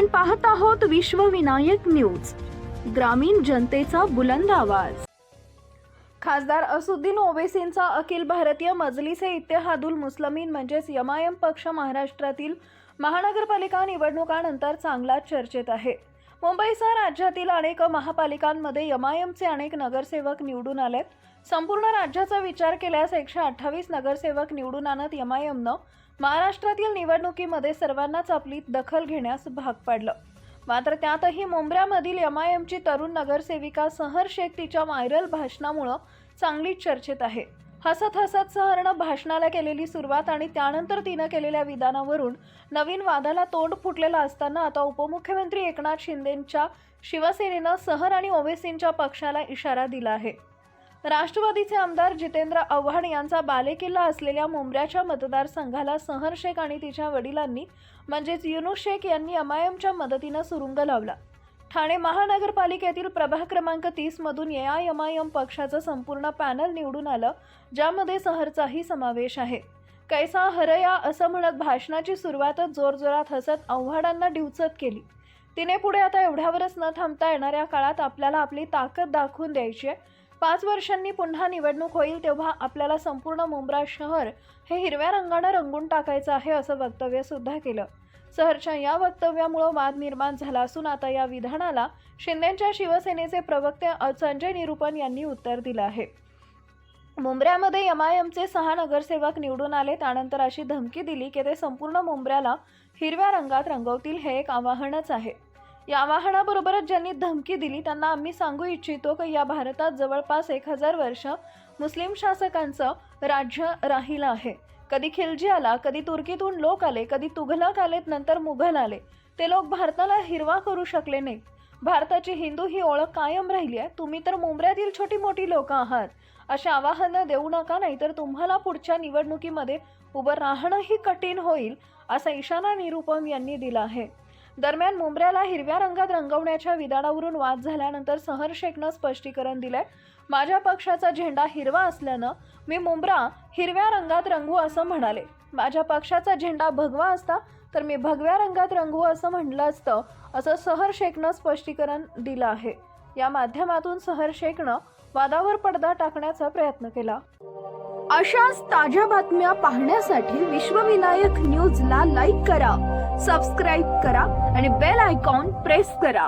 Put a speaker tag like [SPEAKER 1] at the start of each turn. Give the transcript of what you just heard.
[SPEAKER 1] आपण पाहत आहोत विश्वविनायक न्यूज, ग्रामीण जनतेचा बुलंद आवाज। खासदार असुद्दीन ओवैसींचा अखिल भारतीय मजलिस ए इत्तेहादुल मुस्लिमीन म्हणजेच एमआयएम पक्ष महाराष्ट्रातील महानगरपालिका निवडणुकांनंतर चांगला चर्चेत आहे। मुंबईसह राज्यातील अनेक महापालिकांमध्ये एमआयएमचे अनेक नगरसेवक निवडून आलेत। संपूर्ण राज्याचा विचार केल्यास 128 नगरसेवक निवडून आणत एमआयएमनं महाराष्ट्रातील निवडणुकीमध्ये सर्वांनाच आपली दखल घेण्यास भाग पाडलं। मात्र त्यातही मुंब्र्यामधील एमआयएमची तरुण नगरसेविका सहर शेख तिच्या व्हायरल भाषणामुळे चांगली चर्चेत आहे। हसत हसत सहरनं भाषणाला केलेली सुरुवात आणि त्यानंतर तिनं केलेल्या विधानावरून नवीन वादाला तोंड फुटलेलं असताना आता उपमुख्यमंत्री एकनाथ शिंदेंच्या शिवसेनेनं सहर आणि ओवैसींच्या पक्षाला इशारा दिला आहे। राष्ट्रवादीचे आमदार जितेंद्र आव्हाड यांचा बालेकिल्ला असलेल्या मुंब्र्याच्या मतदारसंघाला सहर शेख आणि तिच्या वडिलांनी म्हणजेच युनुस शेख यांनी एमआयएमच्या मदतीनं सुरुंग लावला। ठाणे महानगरपालिकेतील प्रभाग क्रमांक 30 मधून एमआयएम पक्षाचं संपूर्ण पॅनल निवडून आलं, ज्यामध्ये सहरचाही समावेश आहे। कैसा हरया असं म्हणत भाषणाची सुरुवातच जोरजोरात हसत आव्हाडांना डिवचत केली। तिने पुढे आता एवढ्यावरच न थांबता येणाऱ्या काळात आपल्याला आपली ताकद दाखवून द्यायची आहे। 5 वर्षांनी पुन्हा निवडणूक होईल तेव्हा आपल्याला संपूर्ण मुंब्रा शहर हे हिरव्या रंगाने रंगून टाकायचं आहे असं वक्तव्य सुद्धा केलं। सहरच्या या वक्तव्यामुळे वाद निर्माण झाला असून आता या विधानाला शिंदेंच्या शिवसेनेचे प्रवक्ते संजय निरुपम यांनी उत्तर दिलं आहे। मुंब्र्यामध्ये एमआयएमचे 6 नगरसेवक निवडून आले, त्यानंतर अशी धमकी दिली की ते संपूर्ण मुंब्र्याला हिरव्या रंगात रंगवतील। हे एक आवाहनच आहे। या आवाहनाबरोबरच ज्यांनी धमकी दिली त्यांना आम्ही सांगू इच्छितो की या भारतात जवळपास 1000 वर्ष मुस्लिम शासकांचं राज्य राहिलं आहे। कधी खिलजी आला, कधी तुर्कीतून लोक आले, कधी तुघलक आलेत, नंतर मुघल आले। ते लोक भारताला हिरवा करू शकले नाहीत। भारताची हिंदू ही ओळख कायम राहिली आहे। तुम्ही तर मुंब्र्यातील छोटी मोठी लोक आहात। असे आवाहन देऊ नका, नाहीतर तुम्हाला पुढच्या निवडणुकीमध्ये उभं राहणंही कठीण होईल असा इशारा निरुपम यांनी दिला आहे। दरम्यान मुंब्र्याला हिरव्या रंगात रंगवण्याच्या विधानावरून वाद झाल्यानंतर सहर शेखनं स्पष्टीकरण दिलंय। माझ्या पक्षाचा झेंडा हिरवा असल्यानं मी मुंब्रा हिरव्या रंगात रंगवू असं म्हणाले। माझ्या पक्षाचा झेंडा भगवा असता तर मी भगव्या रंगात रंगवू असं म्हटलं असतं, असं सहर शेखनं स्पष्टीकरण दिलं आहे। या माध्यमातून सहर शेखनं वादावर पडदा टाकण्याचा प्रयत्न केला। अशाच ताज्या बातम्या पाहण्यासाठी विश्वविनायक न्यूजला लाईक करा, सबस्क्राइब करा आणि बेल आयकॉन प्रेस करा।